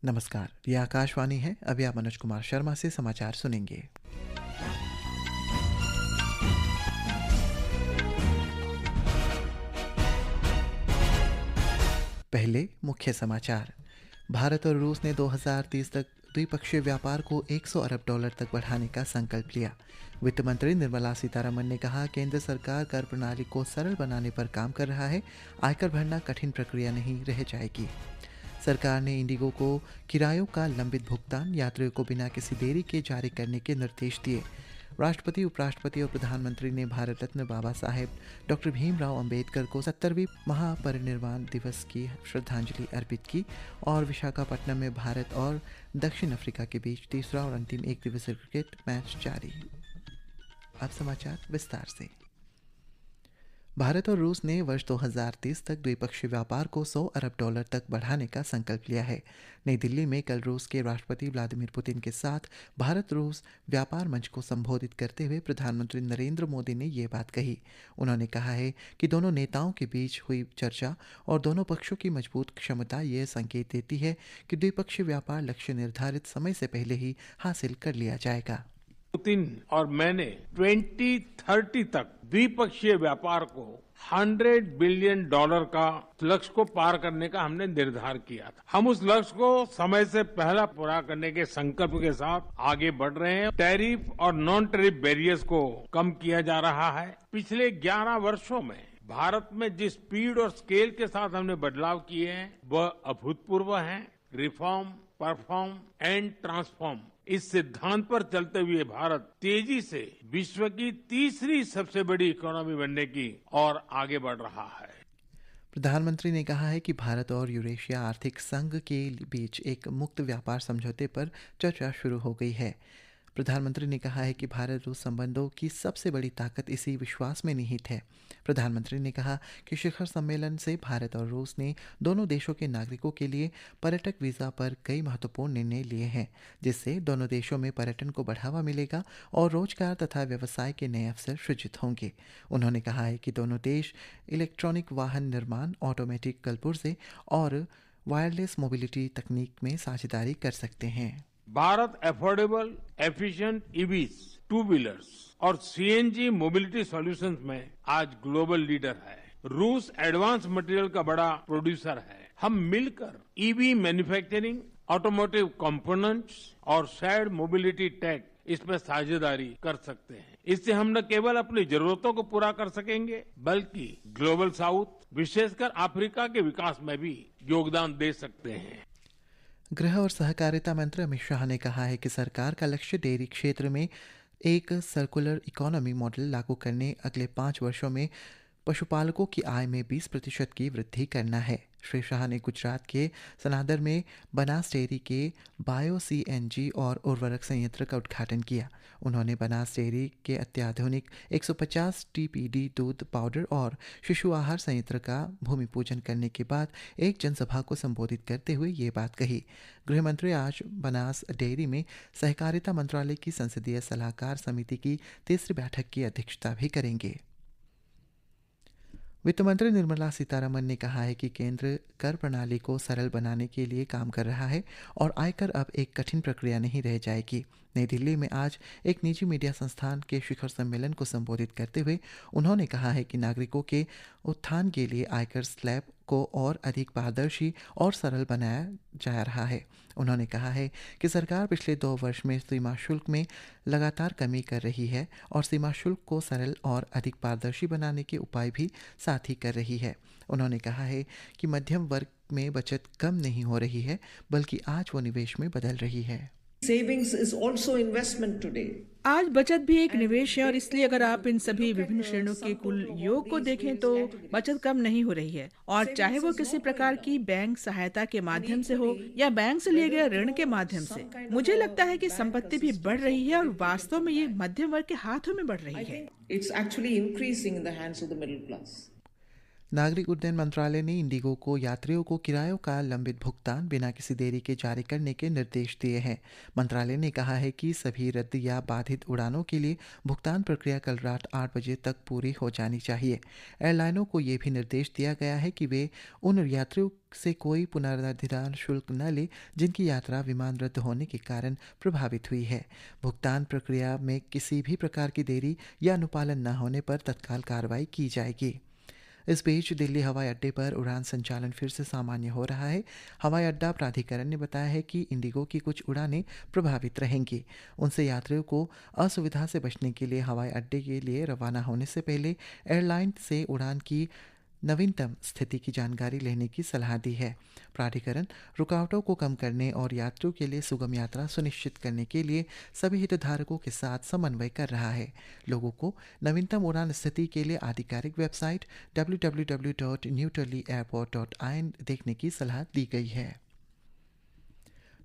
नमस्कार, ये आकाशवाणी है। अभी आप मनोज कुमार शर्मा से समाचार सुनेंगे। पहले मुख्य समाचार। भारत और रूस ने 2030 तक द्विपक्षीय व्यापार को $100 अरब तक बढ़ाने का संकल्प लिया। वित्त मंत्री निर्मला सीतारमण ने कहा, केंद्र सरकार कर प्रणाली को सरल बनाने पर काम कर रहा है। आयकर भरना कठिन प्रक्रिया नहीं रह जाएगी। सरकार ने इंडिगो को किरायों का लंबित भुगतान यात्रियों को बिना किसी देरी के जारी करने के निर्देश दिए। राष्ट्रपति, उपराष्ट्रपति और प्रधानमंत्री ने भारत रत्न बाबा साहेब डॉक्टर भीमराव अंबेडकर को 70वीं महापरिनिर्वाण दिवस की श्रद्धांजलि अर्पित की। और विशाखापट्टनम में भारत और दक्षिण अफ्रीका के बीच तीसरा और अंतिम एक दिवसीय क्रिकेट मैच जारी। अब समाचार विस्तार से। भारत और रूस ने वर्ष 2030 तक द्विपक्षीय व्यापार को $100 अरब तक बढ़ाने का संकल्प लिया है। नई दिल्ली में कल रूस के राष्ट्रपति व्लादिमीर पुतिन के साथ भारत रूस व्यापार मंच को संबोधित करते हुए प्रधानमंत्री नरेंद्र मोदी ने ये बात कही। उन्होंने कहा है कि दोनों नेताओं के बीच हुई चर्चा और दोनों पक्षों की मजबूत क्षमता ये संकेत देती है कि द्विपक्षीय व्यापार लक्ष्य निर्धारित समय से पहले ही हासिल कर लिया जाएगा। पुतिन और मैंने 2030 तक द्विपक्षीय व्यापार को $100 बिलियन का लक्ष्य को पार करने का हमने निर्धार किया था। हम उस लक्ष्य को समय से पहले पूरा करने के संकल्प के साथ आगे बढ़ रहे हैं। टैरिफ और नॉन टैरिफ बैरियर्स को कम किया जा रहा है। पिछले 11 वर्षों में भारत में जिस स्पीड और स्केल के साथ हमने बदलाव किए हैं वह अभूतपूर्व है। रिफॉर्म, परफॉर्म एंड ट्रांसफॉर्म, इस सिद्धांत पर चलते हुए भारत तेजी से विश्व की तीसरी सबसे बड़ी इकोनॉमी बनने की ओर आगे बढ़ रहा है। प्रधानमंत्री ने कहा है कि भारत और यूरेशिया आर्थिक संघ के बीच एक मुक्त व्यापार समझौते पर चर्चा शुरू हो गई है। प्रधानमंत्री ने कहा है कि भारत रूस संबंधों की सबसे बड़ी ताकत इसी विश्वास में निहित है। प्रधानमंत्री ने कहा कि शिखर सम्मेलन से भारत और रूस ने दोनों देशों के नागरिकों के लिए पर्यटक वीज़ा पर कई महत्वपूर्ण निर्णय लिए हैं, जिससे दोनों देशों में पर्यटन को बढ़ावा मिलेगा और रोजगार तथा व्यवसाय के नए अवसर सृजित होंगे। उन्होंने कहा है कि दोनों देश इलेक्ट्रॉनिक वाहन निर्माण, ऑटोमेटिक कलपुर्जे और वायरलेस मोबिलिटी तकनीक में साझेदारी कर सकते हैं। Bharat affordable, efficient EVs, two wheelers और सीएनजी मोबिलिटी सॉल्यूशंस में आज ग्लोबल लीडर है। रूस एडवांस मटेरियल का बड़ा प्रोड्यूसर है। हम मिलकर ईवी मैन्युफैक्चरिंग, ऑटोमोटिव कंपोनेंट्स और शेयर्ड मोबिलिटी टेक इसमें साझेदारी कर सकते हैं। इससे हम न केवल अपनी जरूरतों को पूरा कर सकेंगे बल्कि ग्लोबल साउथ, विशेषकर अफ्रीका के विकास में भी योगदान दे सकते हैं। गृह और सहकारिता मंत्री अमित शाह ने कहा है कि सरकार का लक्ष्य डेयरी क्षेत्र में एक सर्कुलर इकोनॉमी मॉडल लागू करने अगले 5 वर्षों में पशुपालकों की आय में 20% की वृद्धि करना है। श्री शाह ने गुजरात के सनादर में बनास डेयरी के बायो सीएनजी और उर्वरक संयंत्र का उद्घाटन किया। उन्होंने बनास डेयरी के अत्याधुनिक 150 टीपीडी दूध पाउडर और शिशु आहार संयंत्र का भूमि पूजन करने के बाद एक जनसभा को संबोधित करते हुए ये बात कही। गृह मंत्री आज बनास डेयरी में सहकारिता मंत्रालय की संसदीय सलाहकार समिति की तीसरी बैठक की अध्यक्षता भी करेंगे। वित्त मंत्री निर्मला सीतारमण ने कहा है कि केंद्र कर प्रणाली को सरल बनाने के लिए काम कर रहा है और आयकर अब एक कठिन प्रक्रिया नहीं रह जाएगी। नई दिल्ली में आज एक निजी मीडिया संस्थान के शिखर सम्मेलन को संबोधित करते हुए उन्होंने कहा है कि नागरिकों के उत्थान के लिए आयकर स्लैब को और अधिक पारदर्शी और सरल बनाया जा रहा है। उन्होंने कहा है कि सरकार पिछले 2 वर्ष में सीमा शुल्क में लगातार कमी कर रही है और सीमा शुल्क को सरल और अधिक पारदर्शी बनाने के उपाय भी साथ ही कर रही है। उन्होंने कहा है कि मध्यम वर्ग में बचत कम नहीं हो रही है बल्कि आज वो निवेश में बदल रही है। Savings is also investment today. आज बचत भी एक निवेश है और इसलिए अगर आप इन सभी विभिन्न श्रेणियों के कुल योग को देखें तो बचत कम नहीं हो रही है। और चाहे वो किसी प्रकार की बैंक सहायता के माध्यम से हो या बैंक से लिए गए ऋण के माध्यम से, मुझे लगता है कि संपत्ति भी बढ़ रही है और वास्तव में ये मध्यम वर्ग के हाथों में बढ़ रही है। It's actually increasing in the hands of the middle class. नागरिक उड्डयन मंत्रालय ने इंडिगो को यात्रियों को किरायों का लंबित भुगतान बिना किसी देरी के जारी करने के निर्देश दिए हैं। मंत्रालय ने कहा है कि सभी रद्द या बाधित उड़ानों के लिए भुगतान प्रक्रिया कल रात 8 बजे तक पूरी हो जानी चाहिए। एयरलाइनों को ये भी निर्देश दिया गया है कि वे उन यात्रियों से कोई पुनर्निर्धारण शुल्क न ले जिनकी यात्रा विमान रद्द होने के कारण प्रभावित हुई है। भुगतान प्रक्रिया में किसी भी प्रकार की देरी या अनुपालन न होने पर तत्काल कार्रवाई की जाएगी। इस बीच दिल्ली हवाई अड्डे पर उड़ान संचालन फिर से सामान्य हो रहा है। हवाई अड्डा प्राधिकरण ने बताया है कि इंडिगो की कुछ उड़ानें प्रभावित रहेंगी। उनसे यात्रियों को असुविधा से बचने के लिए हवाई अड्डे के लिए रवाना होने से पहले एयरलाइन से उड़ान की नवीनतम स्थिति की जानकारी लेने की सलाह दी है। प्राधिकरण रुकावटों को कम करने और यात्रियों के लिए सुगम यात्रा सुनिश्चित करने के लिए सभी हितधारकों के साथ समन्वय कर रहा है। लोगों को नवीनतम उड़ान स्थिति के लिए आधिकारिक वेबसाइट www.newdelhiairport.in देखने की सलाह दी गई है।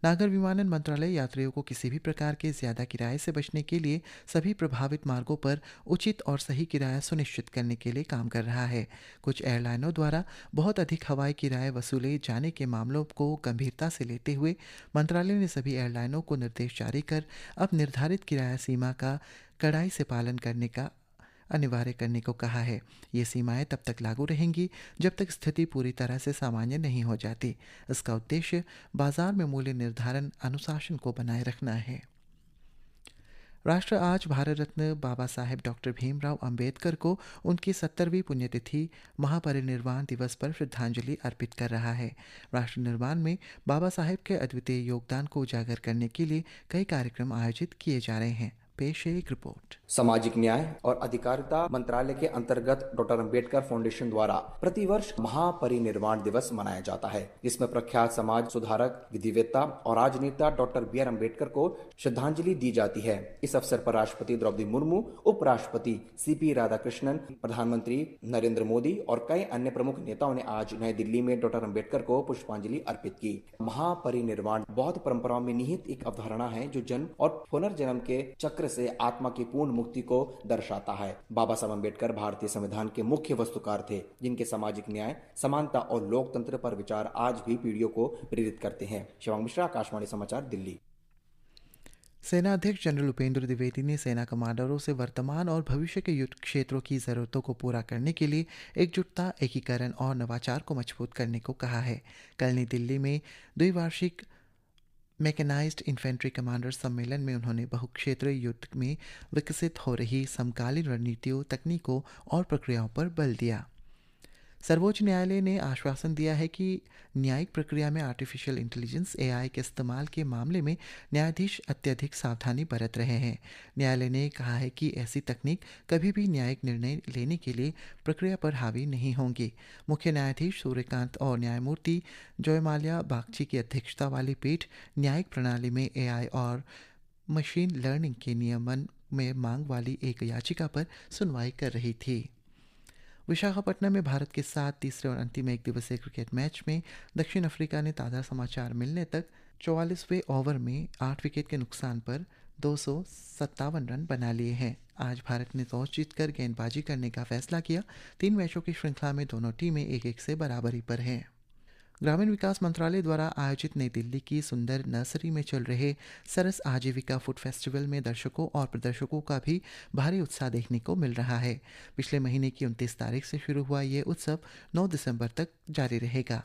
नागर विमानन मंत्रालय यात्रियों को किसी भी प्रकार के ज़्यादा किराए से बचने के लिए सभी प्रभावित मार्गों पर उचित और सही किराया सुनिश्चित करने के लिए काम कर रहा है। कुछ एयरलाइनों द्वारा बहुत अधिक हवाई किराए वसूले जाने के मामलों को गंभीरता से लेते हुए मंत्रालय ने सभी एयरलाइनों को निर्देश जारी कर अब निर्धारित किराया सीमा का कड़ाई से पालन करने का अनिवार्य करने को कहा है। ये सीमाएं तब तक लागू रहेंगी जब तक स्थिति पूरी तरह से सामान्य नहीं हो जाती। इसका उद्देश्य बाजार में मूल्य निर्धारण अनुशासन को बनाए रखना है। राष्ट्र आज भारत रत्न बाबा साहेब डॉक्टर भीमराव अंबेडकर को उनकी 70वीं पुण्यतिथि महापरिनिर्वाण दिवस पर श्रद्धांजलि अर्पित कर रहा है। राष्ट्र निर्माण में बाबा साहेब के अद्वितीय योगदान को उजागर करने के लिए कई कार्यक्रम आयोजित किए जा रहे हैं। पेश है एक रिपोर्ट। सामाजिक न्याय और अधिकारिता मंत्रालय के अंतर्गत डॉक्टर अंबेडकर फाउंडेशन द्वारा प्रतिवर्ष महापरिनिर्वाण दिवस मनाया जाता है, जिसमें प्रख्यात समाज सुधारक, विधिवेत्ता और राजनेता डॉक्टर बी आर अम्बेडकर को श्रद्धांजलि दी जाती है। इस अवसर पर राष्ट्रपति द्रौपदी मुर्मू, उपराष्ट्रपति सीपी राधाकृष्णन, प्रधानमंत्री नरेंद्र मोदी और कई अन्य प्रमुख नेताओं ने आज नई दिल्ली में डॉक्टर अम्बेडकर को पुष्पांजलि अर्पित की। महापरिनिर्वाण बौद्ध परंपराओं में निहित एक अवधारणा है जो जन्म और पुनर्जन्म के चक्र से आत्मा की पूर्ण मुक्ति को दर्शाता है। बाबा साहब अम्बेडकर भारतीय संविधान के मुख्य वस्तुकार थे, जिनके सामाजिक न्याय, समानता और लोकतंत्र पर विचार आज भी पीढ़ियों को प्रेरित करते हैं। शिवांग मिश्रा, आकाशवाणी समाचार, दिल्ली। सेना अध्यक्ष जनरल उपेंद्र द्विवेदी ने सेना कमांडरों से वर्तमान और भविष्य के युद्ध क्षेत्रों की ज़रूरतों को पूरा करने के लिए एकजुटता, एकीकरण और नवाचार को मजबूत करने को कहा है। कल नई दिल्ली में द्विवार्षिक मैकेनाइज्ड इन्फेंट्री कमांडर सम्मेलन में उन्होंने बहुक्षेत्रीय युद्ध में विकसित हो रही समकालीन रणनीतियों, तकनीकों और प्रक्रियाओं पर बल दिया। सर्वोच्च न्यायालय ने आश्वासन दिया है कि न्यायिक प्रक्रिया में आर्टिफिशियल इंटेलिजेंस (AI) के इस्तेमाल के मामले में न्यायाधीश अत्यधिक सावधानी बरत रहे हैं। न्यायालय ने कहा है कि ऐसी तकनीक कभी भी न्यायिक निर्णय लेने के लिए प्रक्रिया पर हावी नहीं होंगी। मुख्य न्यायाधीश सूर्यकांत और न्यायमूर्ति जयमाल्या बागची की अध्यक्षता वाली पीठ न्यायिक प्रणाली में AI और मशीन लर्निंग के नियमन में मांग वाली एक याचिका पर सुनवाई कर रही थी। विशाखापट्टनम में भारत के साथ तीसरे और अंतिम एक दिवसीय क्रिकेट मैच में दक्षिण अफ्रीका ने ताज़ा समाचार मिलने तक 44वें ओवर में 8 विकेट के नुकसान पर 257 रन बना लिए हैं। आज भारत ने टॉस जीतकर गेंदबाजी करने का फैसला किया। 3 मैचों की श्रृंखला में दोनों टीमें 1-1 से बराबरी पर हैं। ग्रामीण विकास मंत्रालय द्वारा आयोजित नई दिल्ली की सुंदर नर्सरी में चल रहे सरस आजीविका फूड फेस्टिवल में दर्शकों और प्रदर्शकों का भी भारी उत्साह देखने को मिल रहा है। पिछले महीने की 29 तारीख से शुरू हुआ ये उत्सव 9 दिसंबर तक जारी रहेगा।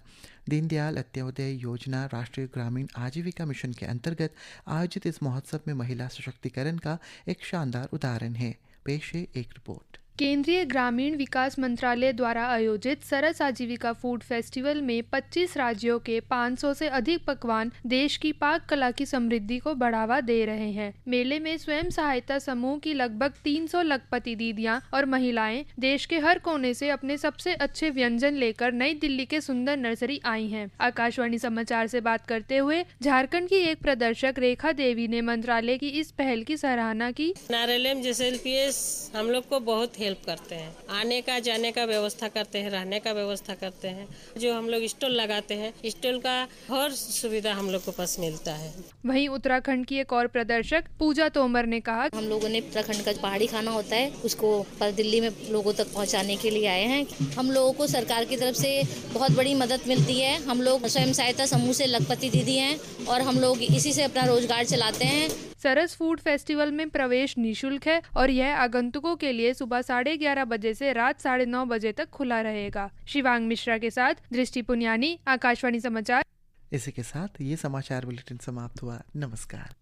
दीनदयाल अंत्योदय योजना राष्ट्रीय ग्रामीण आजीविका मिशन के अंतर्गत आयोजित इस महोत्सव में महिला सशक्तिकरण का एक शानदार उदाहरण है। पेश है एक रिपोर्ट। केंद्रीय ग्रामीण विकास मंत्रालय द्वारा आयोजित सरस आजीविका फूड फेस्टिवल में 25 राज्यों के 500 से अधिक पकवान देश की पाक कला की समृद्धि को बढ़ावा दे रहे हैं। मेले में स्वयं सहायता समूह की लगभग 300 लखपति दीदियां और महिलाएं देश के हर कोने से अपने सबसे अच्छे व्यंजन लेकर नई दिल्ली के सुंदर नर्सरी आई हैं। आकाशवाणी समाचार से बात करते हुए झारखंड की एक प्रदर्शक रेखा देवी ने मंत्रालय की इस पहल की सराहना की। NRLM JSLPS हम लोग को बहुत हेल्प करते हैं, आने का जाने का व्यवस्था करते हैं, रहने का व्यवस्था करते हैं। जो हम लोग स्टॉल लगाते हैं, स्टॉल का हर सुविधा हम लोग को पास मिलता है। वहीं उत्तराखंड की एक और प्रदर्शक पूजा तोमर ने कहा, हम लोगों ने उत्तराखंड का पहाड़ी खाना होता है उसको दिल्ली में लोगों तक पहुंचाने के लिए आए हैं। हम लोगों को सरकार की तरफ से बहुत बड़ी मदद मिलती है। हम लोग स्वयं सहायता समूह से लखपति दीदी हैं और हम लोग इसी से अपना रोजगार चलाते हैं। सरस फूड फेस्टिवल में प्रवेश निशुल्क है और यह आगंतुकों के लिए सुबह 11:30 बजे से रात 9:30 बजे तक खुला रहेगा। शिवांग मिश्रा के साथ दृष्टि पुनियानी, आकाशवाणी समाचार। इसी के साथ ये समाचार बुलेटिन समाप्त हुआ। नमस्कार।